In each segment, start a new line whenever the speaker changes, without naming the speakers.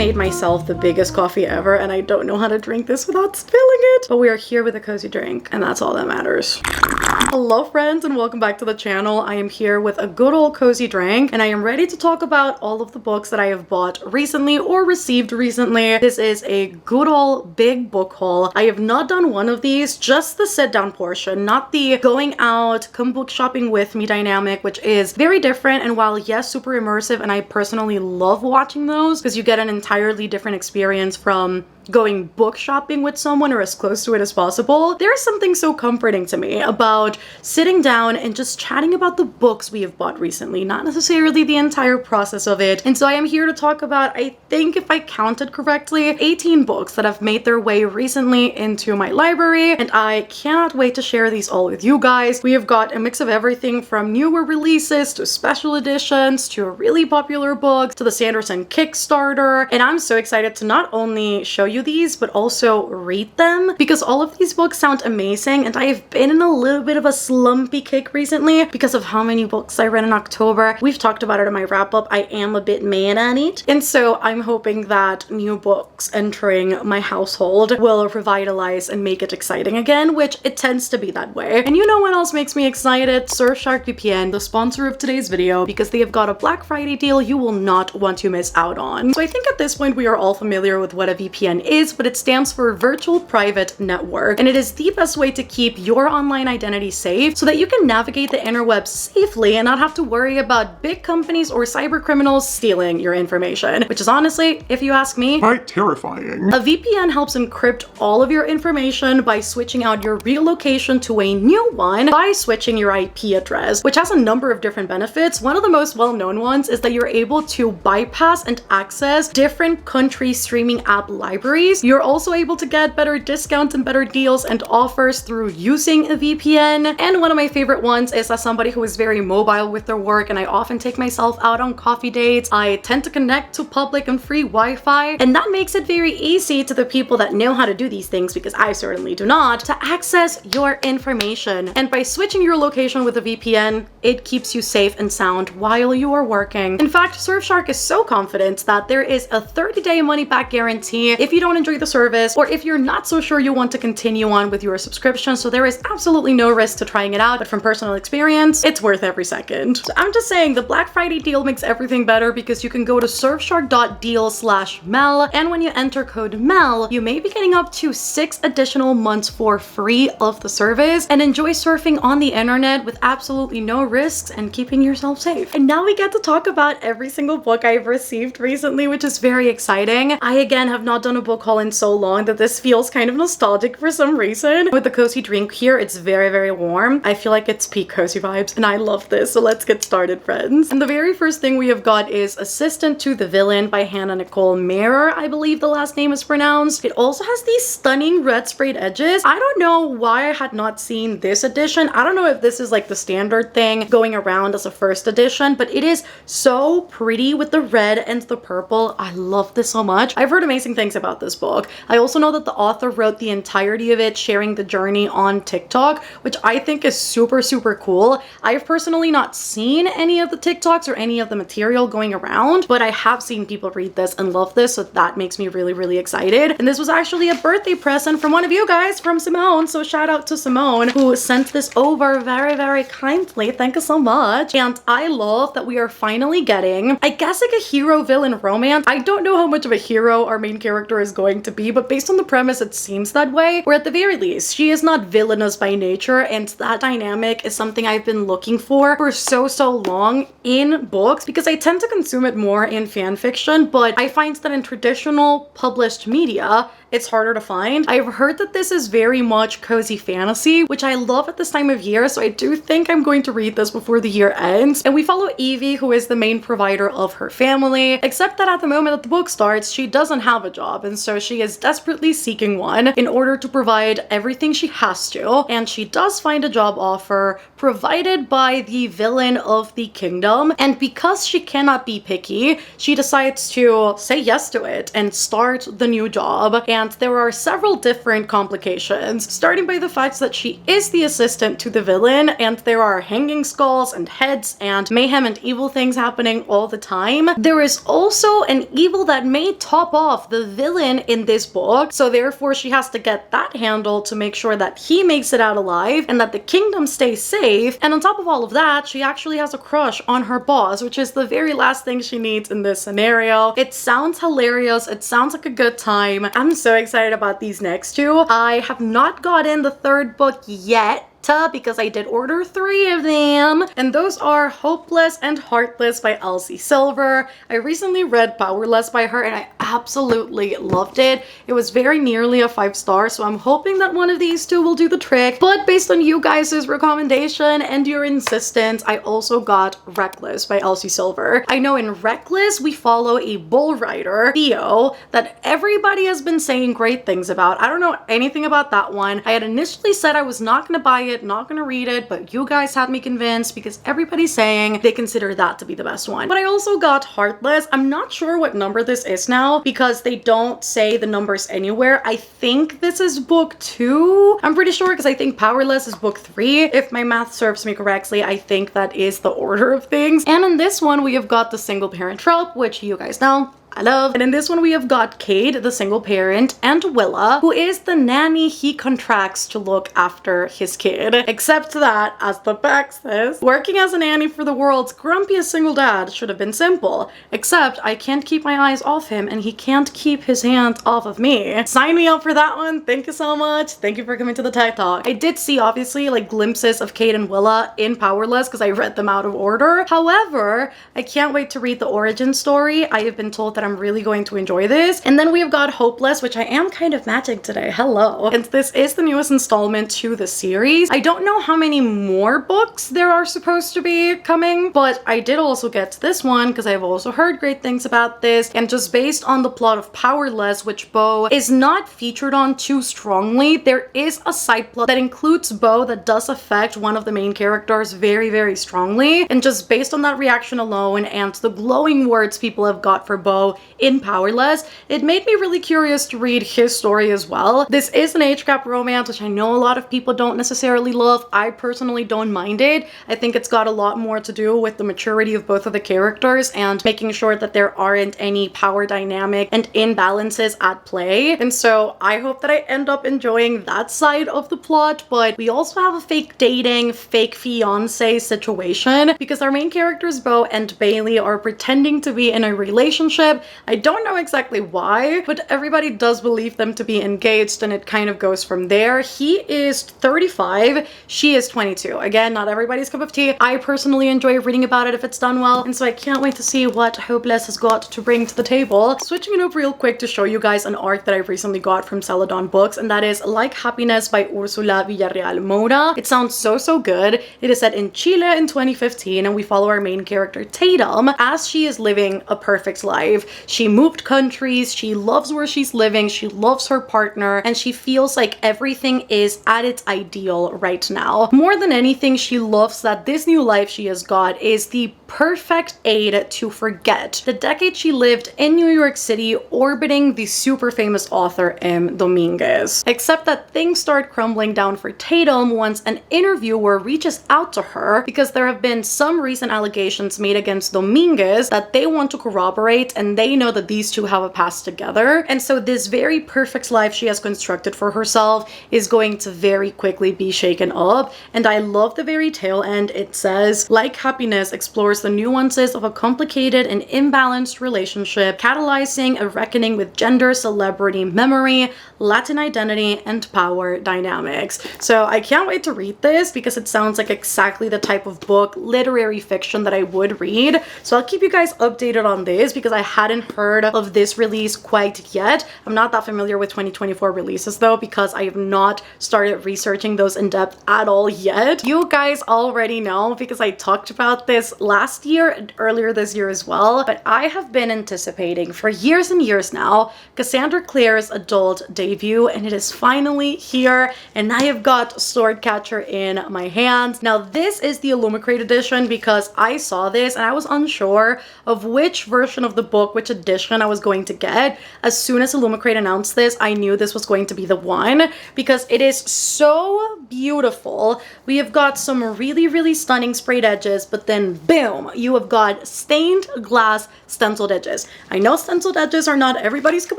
made myself the biggest coffee ever, and I don't know how to drink this without spilling it. But we are here with a cozy drink, and that's all that matters. Hello friends, and welcome back to the channel. I am here with a good old cozy drink, and I am ready to talk about all of the books that I have bought recently or received recently. This is a good old big book haul. I have not done one of these, just the sit down portion, not the going out, come book shopping with me dynamic, which is very different. And while yes, super immersive, and I personally love watching those because you get an entirely different experience from going book shopping with someone or as close to it as possible, there is something so comforting to me about sitting down and just chatting about the books we have bought recently, not necessarily the entire process of it. And so I am here to talk about, I think if I counted correctly, 18 books that have made their way recently into my library, and I cannot wait to share these all with you guys. We have got a mix of everything from newer releases to special editions to really popular books to the Sanderson Kickstarter, and I'm so excited to not only show you these but also read them because all of these books sound amazing, and I have been in a little bit of a slumpy kick recently because of how many books I read in October. We've talked about it in my wrap-up. I am a bit mad on it, and so I'm hoping that new books entering my household will revitalize and make it exciting again, which it tends to be that way. And you know what else makes me excited? Surfshark VPN, the sponsor of today's video, because they have got a Black Friday deal you will not want to miss out on. So I think at this point we are all familiar with what a VPN is, but it stands for Virtual Private Network, and it is the best way to keep your online identity safe so that you can navigate the interwebs safely and not have to worry about big companies or cyber criminals stealing your information, which is honestly, if you ask me,
quite terrifying.
A VPN helps encrypt all of your information by switching out your real location to a new one by switching your IP address, which has a number of different benefits. One of the most well-known ones is that you're able to bypass and access different country streaming app libraries. You're also able to get better discounts and better deals and offers through using a VPN. And one of my favorite ones is, as somebody who is very mobile with their work and I often take myself out on coffee dates, I tend to connect to public and free Wi-Fi, and that makes it very easy to the people that know how to do these things, because I certainly do not, to access your information. And by switching your location with a VPN, it keeps you safe and sound while you are working. In fact, Surfshark is so confident that there is a 30-day money-back guarantee if you don't enjoy the service, or if you're not so sure you want to continue on with your subscription. So there is absolutely no risk to trying it out, but from personal experience, it's worth every second. So I'm just saying, the Black Friday deal makes everything better because you can go to surfshark.deal/Mel, and when you enter code MEL, you may be getting up to 6 additional months for free of the service and enjoy surfing on the internet with absolutely no risks and keeping yourself safe. And now we get to talk about every single book I've received recently, which is very exciting. I again have not done a book haul in so long that this feels kind of nostalgic for some reason. With the cozy drink here, it's very, very warm. I feel like it's peak cozy vibes, and I love this. So let's get started, friends. And the very first thing we have got is Assistant to the Villain by Hannah Nicole Mehrer, I believe the last name is pronounced. It also has these stunning red sprayed edges. I don't know why I had not seen this edition. I don't know if this is like the standard thing going around as a first edition, but it is so pretty with the red and the purple. I love this so much. I've heard amazing things about this book. I also know that the author wrote the entirety of it sharing the journey on TikTok, which I think is super, super cool. I've personally not seen any of the TikToks or any of the material going around, but I have seen people read this and love this, so that makes me really, really excited. And this was actually a birthday present from one of you guys, from Simone, so shout out to Simone, who sent this over very, very kindly. Thank you so much. And I love that we are finally getting, I guess, like a hero-villain romance. I don't know how much of a hero our main character is going to be, but based on the premise, it seems that way. Or at the very least, she is not villainous by nature, and that dynamic is something I've been looking for so long in books, because I tend to consume it more in fan fiction, but I find that in traditional published media, it's harder to find. I've heard that this is very much cozy fantasy, which I love at this time of year, so I do think I'm going to read this before the year ends. And we follow Evie, who is the main provider of her family, except that at the moment that the book starts, she doesn't have a job, and so she is desperately seeking one in order to provide everything she has to. And she does find a job offer provided by the villain of the kingdom, and because she cannot be picky, she decides to say yes to it and start the new job. And and there are several different complications, starting by the fact that she is the assistant to the villain, and there are hanging skulls and heads and mayhem and evil things happening all the time. There is also an evil that may top off the villain in this book, so therefore she has to get that handled to make sure that he makes it out alive and that the kingdom stays safe. And on top of all of that, she actually has a crush on her boss, which is the very last thing she needs in this scenario. It sounds hilarious. It sounds like a good time. I'm so excited about these next two. I have not gotten the third book yet, because I did order 3 of them, and those are Hopeless and Heartless by Elsie Silver. I recently read Powerless by her and I absolutely loved it. It was very nearly a 5 star, so I'm hoping that one of these two will do the trick. But based on you guys' recommendation and your insistence, I also got Reckless by Elsie Silver. I know in Reckless we follow a bull rider, Theo, that everybody has been saying great things about. I don't know anything about that one. I had initially said I was not going to buy it, not gonna read it, but you guys had me convinced because everybody's saying they consider that to be the best one. But I also got Heartless. I'm not sure what number this is now because they don't say the numbers anywhere. I think this is book 2. I'm pretty sure because I think Powerless is book 3. If my math serves me correctly, I think that is the order of things. And in this one, we have got the single parent trope, which you guys know I love. And in this one we have got Cade, the single parent, and Willa, who is the nanny he contracts to look after his kid. Except that, as the back says, working as a nanny for the world's grumpiest single dad should have been simple. Except I can't keep my eyes off him and he can't keep his hands off of me. Sign me up for that one. Thank you so much. Thank you for coming to the TED Talk. I did see obviously like glimpses of Cade and Willa in Powerless because I read them out of order. However, I can't wait to read the origin story. I have been told that I'm really going to enjoy this. And then we have got Hopeless, which I am kind of matching today. Hello. And this is the newest installment to the series. I don't know how many more books there are supposed to be coming, but I did also get this one because I've also heard great things about this. And just based on the plot of Powerless, which Bo is not featured on too strongly, there is a side plot that includes Bo that does affect one of the main characters very, very strongly. And just based on that reaction alone and the glowing words people have got for Bo in Powerless, it made me really curious to read his story as well. This is an age gap romance, which I know a lot of people don't necessarily love. I personally don't mind it. I think it's got a lot more to do with the maturity of both of the characters and making sure that there aren't any power dynamic and imbalances at play. And so I hope that I end up enjoying that side of the plot, but we also have a fake dating, fake fiance situation because our main characters, Bo and Bailey, are pretending to be in a relationship. I don't know exactly why, but everybody does believe them to be engaged and it kind of goes from there. He is 35, she is 22. Again, not everybody's cup of tea. I personally enjoy reading about it if it's done well, and so I can't wait to see what Hopeless has got to bring to the table. Switching it up real quick to show you guys an arc that I recently got from Celadon Books, and that is Like Happiness by Ursula Villarreal Mora. It sounds so good. It is set in Chile in 2015, and we follow our main character Tatum as she is living a perfect life. She moved countries, she loves where she's living, she loves her partner, and she feels like everything is at its ideal right now. More than anything, she loves that this new life she has got is the perfect aid to forget the decade she lived in New York City orbiting the super famous author M. Dominguez. Except that things start crumbling down for Tatum once an interviewer reaches out to her because there have been some recent allegations made against Dominguez that they want to corroborate, and they know that these two have a past together. And so this very perfect life she has constructed for herself is going to very quickly be shaken up. And I love the very tail end. It says, Like Happiness explores the nuances of a complicated and imbalanced relationship, catalyzing a reckoning with gender, celebrity, memory, Latin identity, and power dynamics. So I can't wait to read this because it sounds like exactly the type of book, literary fiction, that I would read. So I'll keep you guys updated on this because I hadn't heard of this release quite yet. I'm not that familiar with 2024 releases though because I have not started researching those in depth at all yet. You guys already know because I talked about this last year and earlier this year as well, but I have been anticipating for years and years now Cassandra Clare's adult debut, and it is finally here, and I have got Swordcatcher in my hands. Now this is the Illumicrate edition because I saw this and I was unsure of which version of the book book which edition I was going to get. As soon as Illumicrate announced this, I knew this was going to be the one because it is so beautiful. We have got some really, really stunning sprayed edges, but then boom, you have got stained glass stenciled edges. I know stenciled edges are not everybody's cup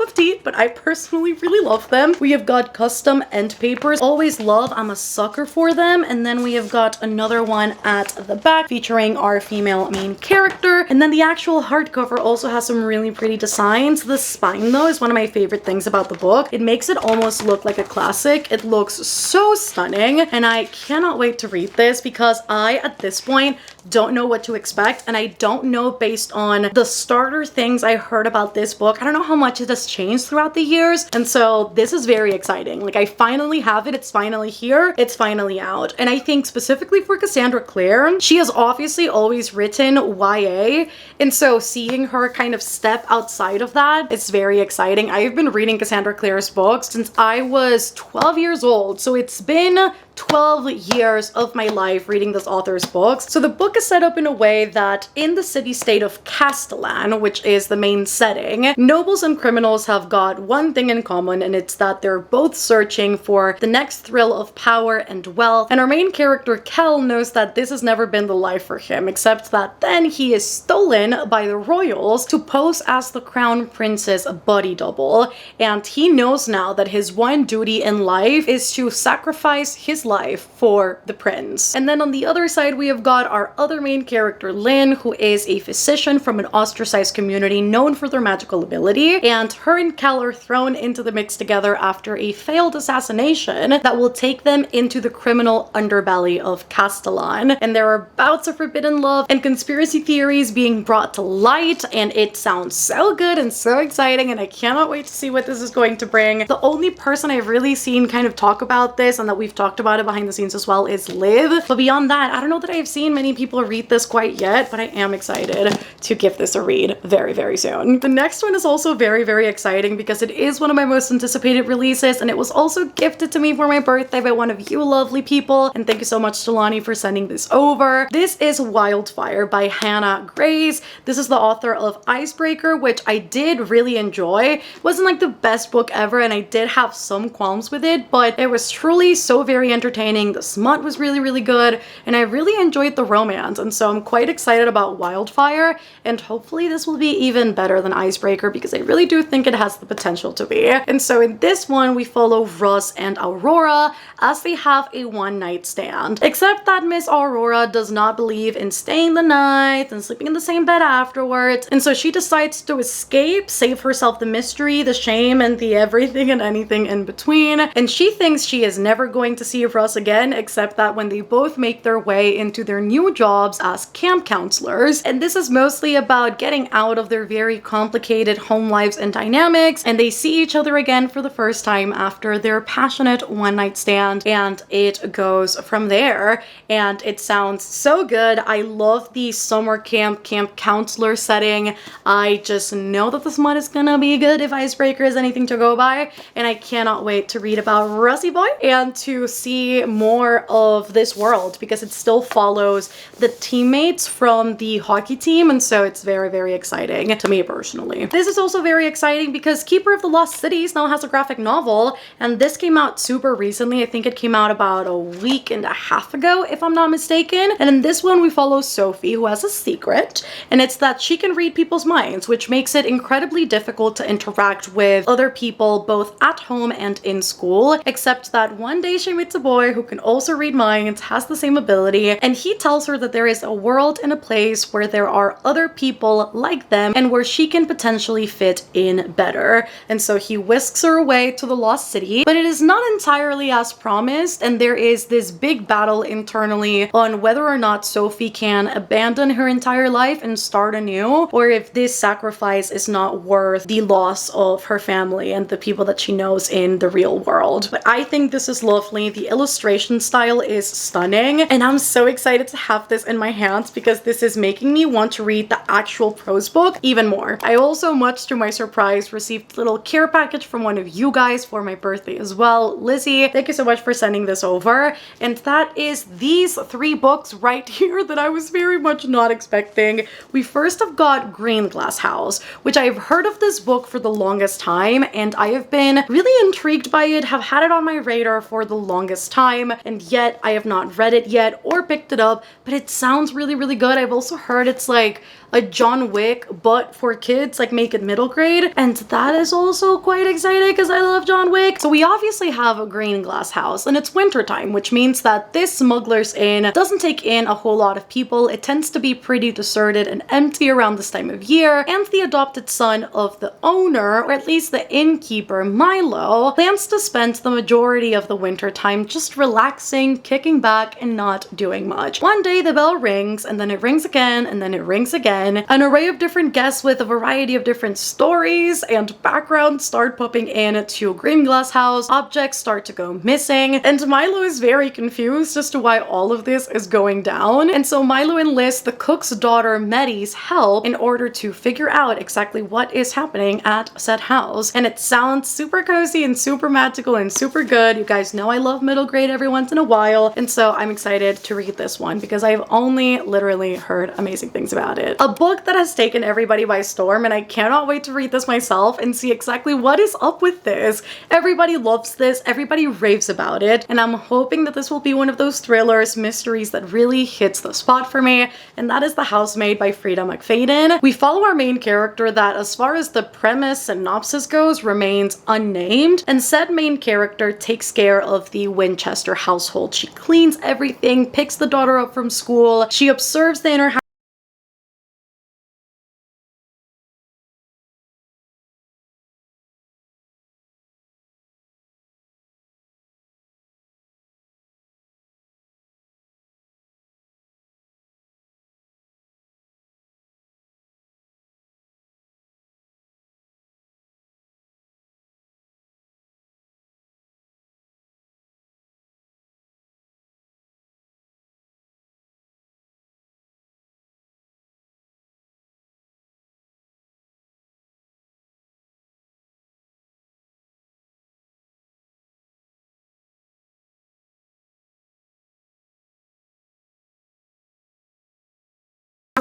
of tea, but I personally really love them. We have got custom end papers. Always love, I'm a sucker for them. And then we have got another one at the back featuring our female main character. And then the actual hardcover also has some really pretty designs. The spine though is one of my favorite things about the book. It makes it almost look like a classic. It looks so stunning and I cannot wait to read this because I, at this point, don't know what to expect, and I don't know, based on the starter things I heard about this book, I don't know how much it has changed throughout the years, and so this is very exciting. Like, I finally have it, it's finally here, it's finally out. And I think specifically for Cassandra Clare, she has obviously always written YA, and so seeing her kind of step outside of that, it's very exciting. I've been reading Cassandra Clare's books since I was 12 years old, so it's been 12 years of my life reading this author's books. So the book is set up in a way that in the city-state of Castellan, which is the main setting, nobles and criminals have got one thing in common, and it's that they're both searching for the next thrill of power and wealth. And our main character, Kel, knows that this has never been the life for him, except that then he is stolen by the royals to pose as the crown prince's body double. And he knows now that his one duty in life is to sacrifice his life for the prince. And then on the other side, we have got our other main character, Lynn, who is a physician from an ostracized community known for their magical ability, and her and Kel are thrown into the mix together after a failed assassination that will take them into the criminal underbelly of Castellan. And there are bouts of forbidden love and conspiracy theories being brought to light, and it sounds so good and so exciting, and I cannot wait to see what this is going to bring. The only person I've really seen kind of talk about this, and that we've talked about it behind the scenes as well, is Liv. But beyond that, I don't know that I've seen many people read this quite yet, but I am excited to give this a read very, very soon. The next one is also very, very exciting because it is one of my most anticipated releases, and it was also gifted to me for my birthday by one of you lovely people, and thank you so much, Jelani, for sending this over. This is Wildfire by Hannah Grace. This is the author of Icebreaker, which I did really enjoy. It wasn't like the best book ever, and I did have some qualms with it, but it was truly so very entertaining. The smut was really, really good, and I really enjoyed the romance, and so I'm quite excited about Wildfire, and hopefully this will be even better than Icebreaker because I really do think it has the potential to be. And so in this one, we follow Russ and Aurora as they have a one-night stand, except that Miss Aurora does not believe in staying the night and sleeping in the same bed afterwards, and so she decides to escape, save herself the mystery, the shame, and the everything and anything in between. And she thinks she is never going to see Russ again, except that when they both make their way into their new jobs as camp counselors. And this is mostly about getting out of their very complicated home lives and dynamics, and they see each other again for the first time after their passionate one-night stand, and it goes from there. And it sounds so good. I love the summer camp counselor setting. I just know that the smut is gonna be good if Icebreaker is anything to go by, and I cannot wait to read about Rusty Boy and to see more of this world because it still follows the teammates from the hockey team, and so it's very, very exciting to me personally. This is also very exciting because Keeper of the Lost Cities now has a graphic novel, and this came out super recently. I think it came out about a week and a half ago, if I'm not mistaken. And in this one, we follow Sophie, who has a secret, and it's that she can read people's minds, which makes it incredibly difficult to interact with other people both at home and in school, except that one day she meets a boy who can also read minds, has the same ability, and he tells her that there is a world and a place where there are other people like them and where she can potentially fit in better. And so he whisks her away to the Lost City, but it is not entirely as promised, and there is this big battle internally on whether or not Sophie can abandon her entire life and start anew, or if this sacrifice is not worth the loss of her family and the people that she knows in the real world. But I think this is lovely. The illustration style is stunning, and I'm so excited to have this in my hands because this is making me want to read the actual prose book even more. I also, much to my surprise, received a little care package from one of you guys for my birthday as well. Lizzie, thank you so much for sending this over. And that is these 3 books right here that I was very much not expecting. We first have got Green Glass House, which I've heard of this book for the longest time, and I have been really intrigued by it, have had it on my radar for the longest time, and yet I have not read it yet or picked it up, but it sounds really, really good. I've also heard it's like a John Wick, but for kids, like make it middle grade. And that is also quite exciting because I love John Wick. So we obviously have a Green Glass House, and it's wintertime, which means that this Smuggler's Inn doesn't take in a whole lot of people. It tends to be pretty deserted and empty around this time of year, and the adopted son of the owner, or at least the innkeeper, Milo, plans to spend the majority of the winter time just relaxing, kicking back, and not doing much. One day the bell rings, and then it rings again, and then it rings again. An array of different guests with a variety of different stories and backgrounds start popping in to Green Glass House. Objects start to go missing, and Milo is very confused as to why all of this is going down. And so Milo enlists the cook's daughter Meddy's help in order to figure out exactly what is happening at said house. And it sounds super cozy and super magical and super good. You guys know I love middle grade every once in a while, and so I'm excited to read this one because I've only literally heard amazing things about it. A book that has taken everybody by storm, and I cannot wait to read this myself and see exactly what is up with this. Everybody loves this, everybody raves about it, and I'm hoping that this will be one of those thrillers, mysteries that really hits the spot for me, and that is The Housemaid by Frida McFadden. We follow our main character that, as far as the premise synopsis goes, remains unnamed, and said main character takes care of the Winchester household. She cleans everything, picks the daughter up from school, she observes the inner house,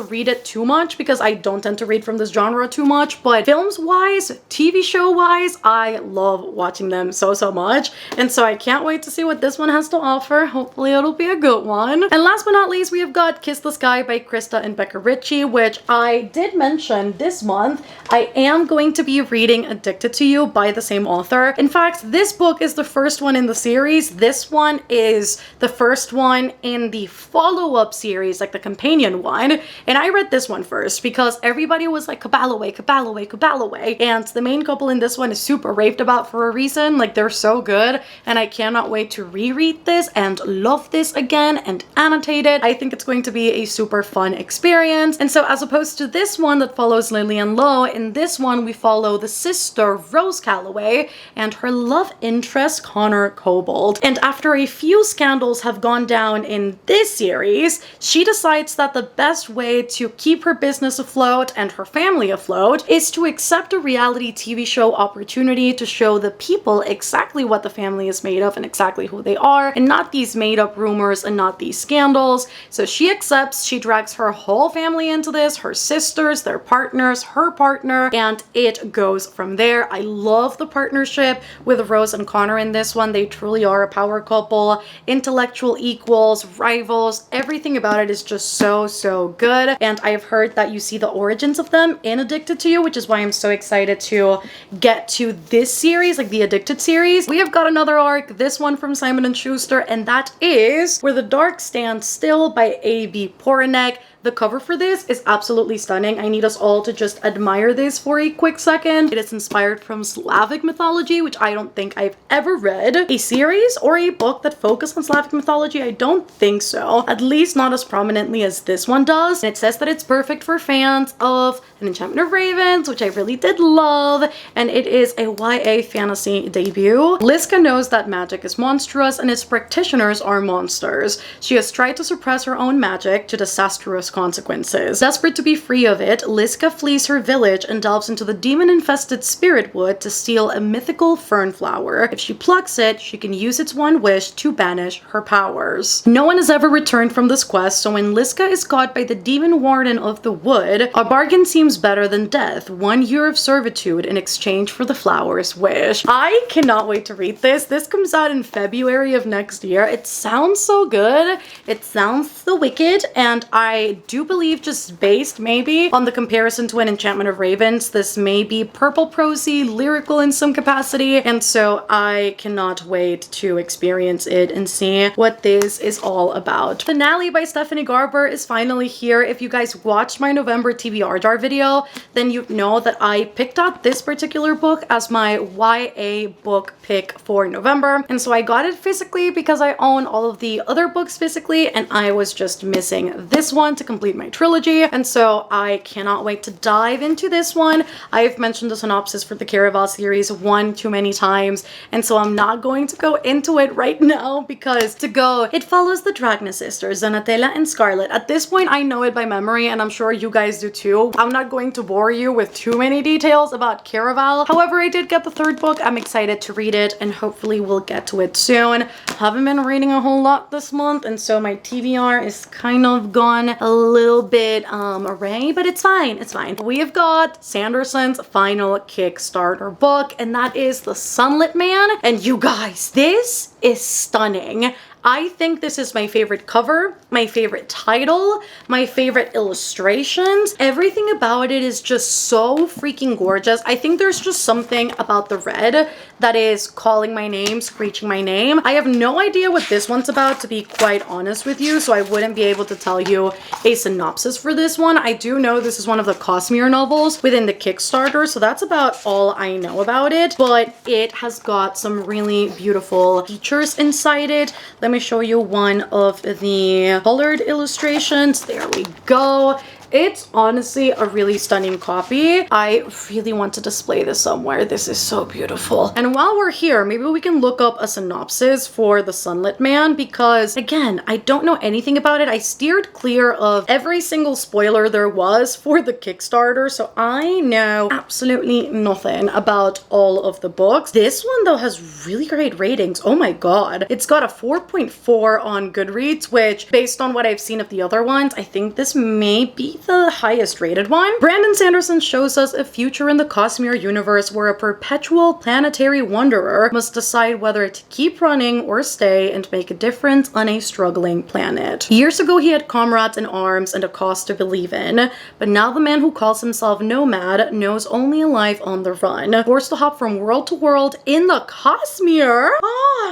read it too much because I don't tend to read from this genre too much, but films wise, TV show wise, I love watching them so much, and so I can't wait to see what this one has to offer. Hopefully it'll be a good one. And last but not least, we have got Kiss the Sky by Krista and Becca Ritchie, which I did mention this month. I am going to be reading Addicted to You by the same author. In fact, this book is the first one in the series. This one is the first one in the follow-up series, like the companion one. And I read this one first because everybody was like, Caballoway, Caballoway, Caballoway. And the main couple in this one is super raved about for a reason. Like, they're so good. And I cannot wait to reread this and love this again and annotate it. I think it's going to be a super fun experience. And so as opposed to this one that follows Lillian Lowe, in this one we follow the sister Rose Calloway and her love interest Connor Cobalt. And after a few scandals have gone down in this series, she decides that the best way to keep her business afloat and her family afloat is to accept a reality TV show opportunity to show the people exactly what the family is made of and exactly who they are, and not these made up rumors and not these scandals. So she accepts, she drags her whole family into this, her sisters, their partners, her partner, and it goes from there. I love the partnership with Rose and Connor in this one. They truly are a power couple, intellectual equals, rivals. Everything about it is just so good. And I have heard that you see the origins of them in Addicted to You, which is why I'm so excited to get to this series, like the Addicted series. We have got another arc, this one from Simon & Schuster, and that is Where the Dark Stands Still by A.B. Poranek. The cover for this is absolutely stunning. I need us all to just admire this for a quick second. It is inspired from Slavic mythology, which I don't think I've ever read. A series or a book that focused on Slavic mythology? I don't think so. At least not as prominently as this one does. And it says that it's perfect for fans of An Enchantment of Ravens, which I really did love. And it is a YA fantasy debut. Liska knows that magic is monstrous and its practitioners are monsters. She has tried to suppress her own magic to disastrous consequences. Desperate to be free of it, Liska flees her village and delves into the demon-infested spirit wood to steal a mythical fern flower. If she plucks it, she can use its one wish to banish her powers. No one has ever returned from this quest, so when Liska is caught by the demon warden of the wood, a bargain seems better than death. 1 year of servitude in exchange for the flower's wish. I cannot wait to read this. This comes out in February of next year. It sounds so good. It sounds so wicked, and I do believe, just based maybe on the comparison to An Enchantment of Ravens, this may be purple prosy, lyrical in some capacity, and so I cannot wait to experience it and see what this is all about. Finale by Stephanie Garber is finally here. If you guys watched my November TBR jar video, then you know that I picked out this particular book as my YA book pick for November, and so I got it physically because I own all of the other books physically, and I was just missing this one to complete my trilogy, and so I cannot wait to dive into this one. I've mentioned the synopsis for the Caraval series one too many times, and so I'm not going to go into it right now because it follows the Dragna sisters, Donatella and Scarlet. At this point, I know it by memory, and I'm sure you guys do too. I'm not going to bore you with too many details about Caraval. However, I did get the third book. I'm excited to read it, and hopefully we'll get to it soon. Haven't been reading a whole lot this month, and so my TBR is kind of gone a little bit array, but it's fine. It's fine. We have got Sanderson's final Kickstarter book, and that is The Sunlit Man. And you guys, this is stunning. I think this is my favorite cover, my favorite title, my favorite illustrations. Everything about it is just so freaking gorgeous. I think there's just something about the red that is calling my name, screeching my name. I have no idea what this one's about, to be quite honest with you, so I wouldn't be able to tell you a synopsis for this one. I do know this is one of the Cosmere novels within the Kickstarter, so that's about all I know about it, but it has got some really beautiful features inside it. Let me show you one of the colored illustrations. There we go. It's honestly a really stunning copy. I really want to display this somewhere. This is so beautiful. And while we're here, maybe we can look up a synopsis for The Sunlit Man, because again, I don't know anything about it. I steered clear of every single spoiler there was for the Kickstarter, so I know absolutely nothing about all of the books. This one though has really great ratings. Oh my god. It's got a 4.4 on Goodreads, which based on what I've seen of the other ones, I think this may be the highest rated one. Brandon Sanderson shows us a future in the Cosmere universe where a perpetual planetary wanderer must decide whether to keep running or stay and make a difference on a struggling planet. Years ago, he had comrades in arms and a cause to believe in, but now the man who calls himself Nomad knows only a life on the run, forced to hop from world to world in the Cosmere.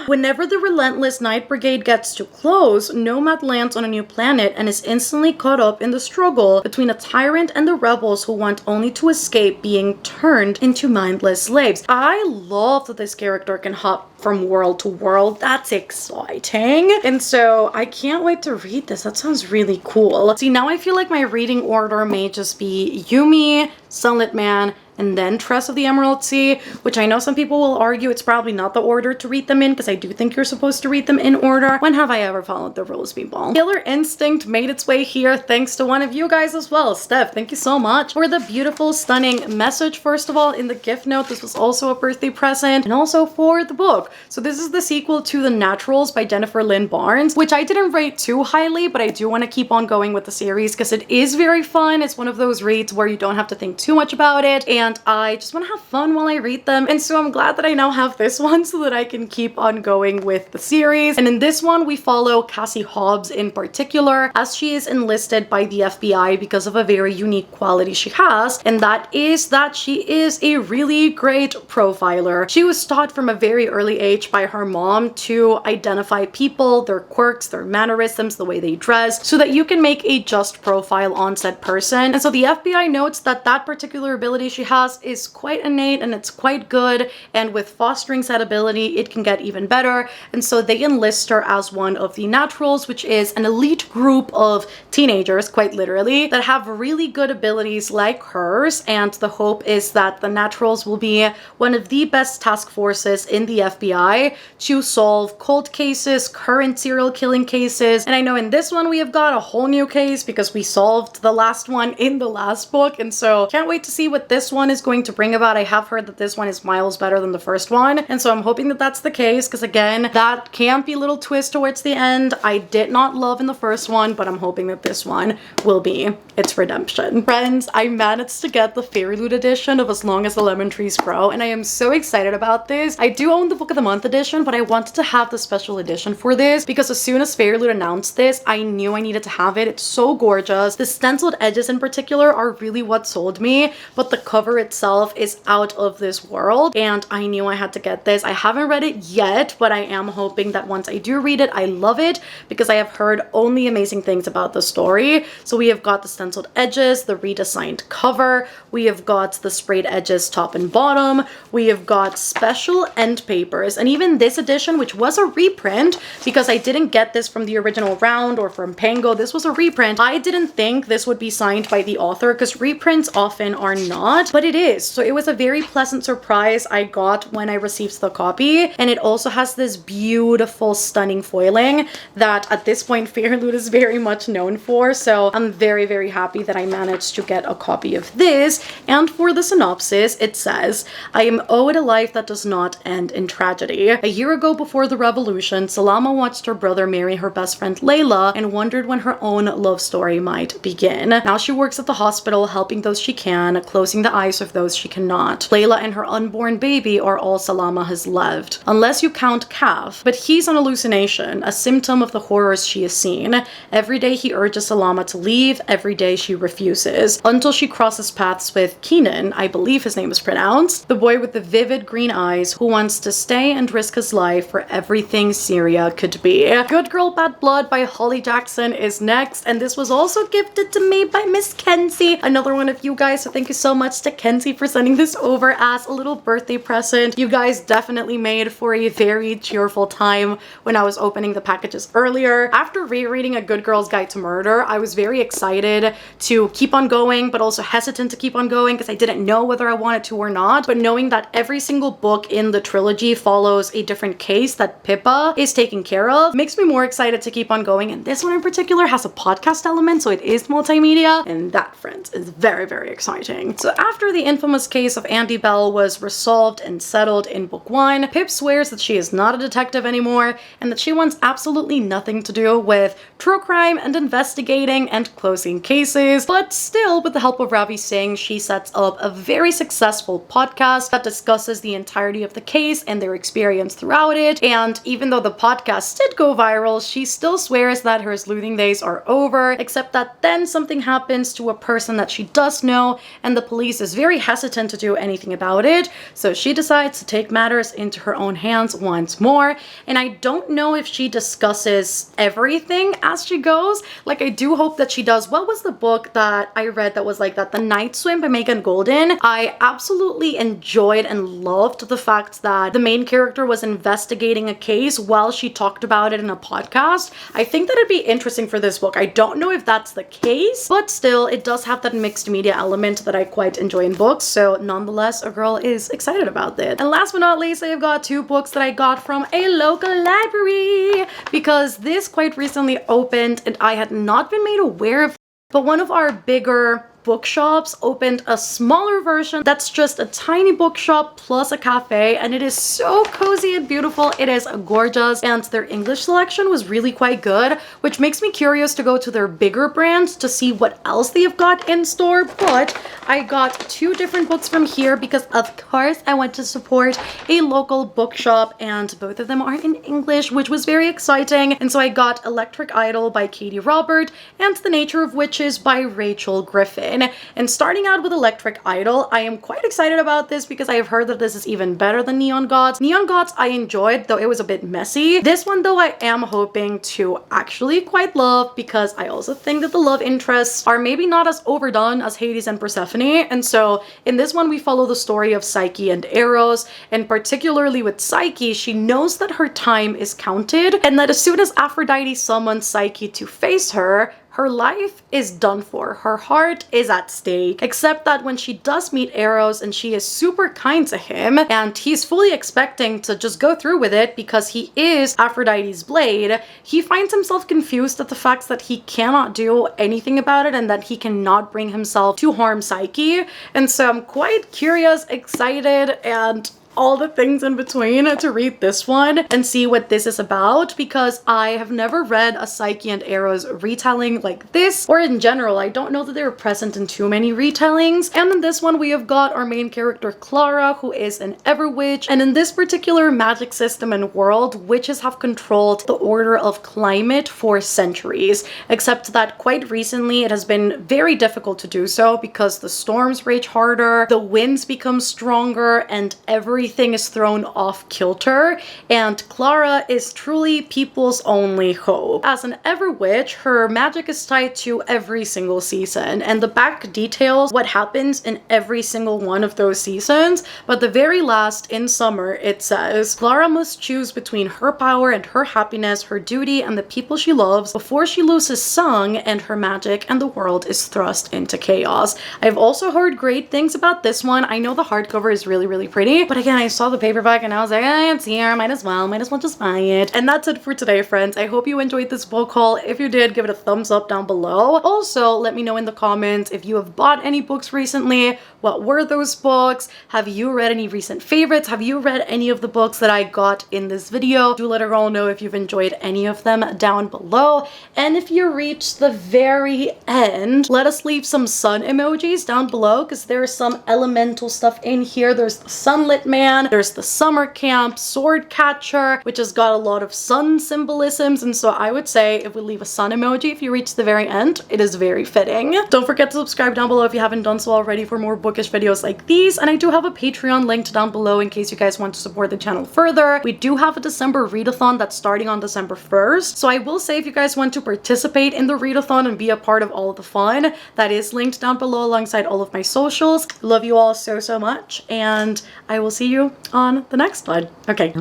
Whenever the relentless Night Brigade gets too close, Nomad lands on a new planet and is instantly caught up in the struggle between a tyrant and the rebels who want only to escape being turned into mindless slaves. I love that this character can hop from world to world. That's exciting. And so I can't wait to read this. That sounds really cool. See, now I feel like my reading order may just be Yumi, Sunlit Man, and then Tress of the Emerald Sea, which I know some people will argue it's probably not the order to read them in, because I do think you're supposed to read them in order. When have I ever followed the rules, people? Killer Instinct made its way here thanks to one of you guys as well. Steph, thank you so much for the beautiful, stunning message, first of all, in the gift note. This was also a birthday present, and also for the book. So this is the sequel to The Naturals by Jennifer Lynn Barnes, which I didn't rate too highly, but I do want to keep on going with the series because it is very fun. It's one of those reads where you don't have to think too much about it, and I just want to have fun while I read them. And so I'm glad that I now have this one so that I can keep on going with the series. And in this one, we follow Cassie Hobbs in particular, as she is enlisted by the FBI because of a very unique quality she has, and that is that she is a really great profiler. She was taught from a very early age by her mom to identify people, their quirks, their mannerisms, the way they dress, so that you can make a just profile on said person. And so the FBI notes that that particular ability she has is quite innate and it's quite good, and with fostering said ability, it can get even better. And so they enlist her as one of the Naturals, which is an elite group of teenagers, quite literally, that have really good abilities like hers. And the hope is that the Naturals will be one of the best task forces in the FBI to solve cold cases, current serial killing cases. And I know in this one we have got a whole new case because we solved the last one in the last book, and so can't wait to see what this one is going to bring about. I have heard that this one is miles better than the first one, and so I'm hoping that that's the case, because again, that campy little twist towards the end I did not love in the first one, but I'm hoping that this one will be its redemption. Friends, I managed to get the Fairy Loot edition of As Long as the Lemon Trees Grow, and I am so excited about this. I do own the Book of the Month edition, but I wanted to have the special edition for this because as soon as Fairy Loot announced this, I knew I needed to have it. It's so gorgeous. The stenciled edges in particular are really what sold me, but the cover itself is out of this world, and I knew I had to get this. I haven't read it yet, but I am hoping that once I do read it, I love it, because I have heard only amazing things about the story. So we have got the stenciled edges, the redesigned cover, we have got the sprayed edges top and bottom, we have got special end papers, and even this edition, which was a reprint, because I didn't get this from the original round or from Pango, this was a reprint. I didn't think this would be signed by the author, because reprints often are not, but it is. So it was a very pleasant surprise I got when I received the copy, and it also has this beautiful, stunning foiling that at this point Fairy Loot is very much known for, so I'm very, very happy that I managed to get a copy of this. And for the synopsis, it says, I am owed a life that does not end in tragedy. A year ago, before the revolution, Salama watched her brother marry her best friend Layla and wondered when her own love story might begin. Now she works at the hospital, helping those she can, closing the eyes of those she cannot. Layla and her unborn baby are all Salama has left, unless you count Kaf, but he's an hallucination, a symptom of the horrors she has seen. Every day he urges Salama to leave, every day she refuses, until she crosses paths with Keenan, I believe his name is pronounced, the boy with the vivid green eyes who wants to stay and risk his life for everything Syria could be. Good Girl Bad Blood by Holly Jackson is next, and this was also gifted to me by Miss Kenzie, another one of you guys, so thank you so much to Kenzie for sending this over as a little birthday present. You guys definitely made for a very cheerful time when I was opening the packages earlier. After rereading A Good Girl's Guide to Murder, I was very excited to keep on going, but also hesitant to keep on going because I didn't know whether I wanted to or not. But knowing that every single book in the trilogy follows a different case that Pippa is taking care of makes me more excited to keep on going. And this one in particular has a podcast element, so it is multimedia, and that, friends, is very, very exciting. So after the infamous case of Andy Bell was resolved and settled in book 1, Pip swears that she is not a detective anymore and that she wants absolutely nothing to do with true crime and investigating and closing cases. But still, with the help of Ravi Singh, she sets up a very successful podcast that discusses the entirety of the case and their experience throughout it. And even though the podcast did go viral, she still swears that her sleuthing days are over, except that then something happens to a person that she does know, and the police is very hesitant to do anything about it. So she decides to take matters into her own hands once more. And I don't know if she discusses everything as she goes. Like, I do hope that she does. What was the book that I read that was like that? The Night Swim by Megan Golden. I absolutely enjoyed and loved the fact that the main character was investigating a case while she talked about it in a podcast. I think that it'd be interesting for this book. I don't know if that's the case, but still, it does have that mixed media element that I quite enjoy in books. So nonetheless, a girl is excited about this. And last but not least, I've got 2 books that I got from a local library because this quite recently opened and I had not been made aware of. But one of our bigger Bookshops opened a smaller version that's just a tiny bookshop plus a cafe, and it is so cozy and beautiful. It is gorgeous, and their English selection was really quite good, which makes me curious to go to their bigger brands to see what else they have got in store. But I got 2 different books from here because of course I want to support a local bookshop, and both of them are in English, which was very exciting. And so I got Electric Idol by Katie Robert and The Nature of Witches by Rachel Griffin. And starting out with Electric Idol, I am quite excited about this because I have heard that this is even better than Neon Gods. Neon Gods I enjoyed, though it was a bit messy. This one though I am hoping to actually quite love, because I also think that the love interests are maybe not as overdone as Hades and Persephone. And so in this one we follow the story of Psyche and Eros, and particularly with Psyche, she knows that her time is counted and that as soon as Aphrodite summons Psyche to face her, her life is done for. Her heart is at stake. Except that when she does meet Eros and she is super kind to him, and he's fully expecting to just go through with it because he is Aphrodite's blade, he finds himself confused at the fact that he cannot do anything about it and that he cannot bring himself to harm Psyche. And so I'm quite curious, excited, and all the things in between to read this one and see what this is about, because I have never read a Psyche and Eros retelling like this, or in general I don't know that they were present in too many retellings. And in this one we have got our main character Clara, who is an Everwitch, and in this particular magic system and world, witches have controlled the order of climate for centuries, except that quite recently it has been very difficult to do so because the storms rage harder, the winds become stronger, and everything is thrown off kilter, and Clara is truly people's only hope. As an Everwitch, her magic is tied to every single season, and the back details what happens in every single one of those seasons, but the very last, in summer, it says Clara must choose between her power and her happiness, her duty and the people she loves, before she loses song and her magic and the world is thrust into chaos. I've also heard great things about this one. I know the hardcover is really pretty, but again, I saw the paperback and I was like, it's here, might as well just buy it. And that's it for today, friends. I hope you enjoyed this book haul. If you did, give it a thumbs up down below. Also, let me know in the comments if you have bought any books recently. What were those books? Have you read any recent favorites? Have you read any of the books that I got in this video? Do let a girl know if you've enjoyed any of them down below. And if you reach the very end, let us leave some sun emojis down below, because there's some elemental stuff in here. There's the sunlit man, there's the summer camp, sword catcher, which has got a lot of sun symbolisms, and so I would say if we leave a sun emoji if you reach the very end, it is very fitting. Don't forget to subscribe down below if you haven't done so already for more bookish videos like these, and I do have a Patreon linked down below in case you guys want to support the channel further. We do have a December readathon that's starting on December 1st, so I will say if you guys want to participate in the readathon and be a part of all of the fun, that is linked down below alongside all of my socials. Love you all so much, and I will see you on the next one. Okay.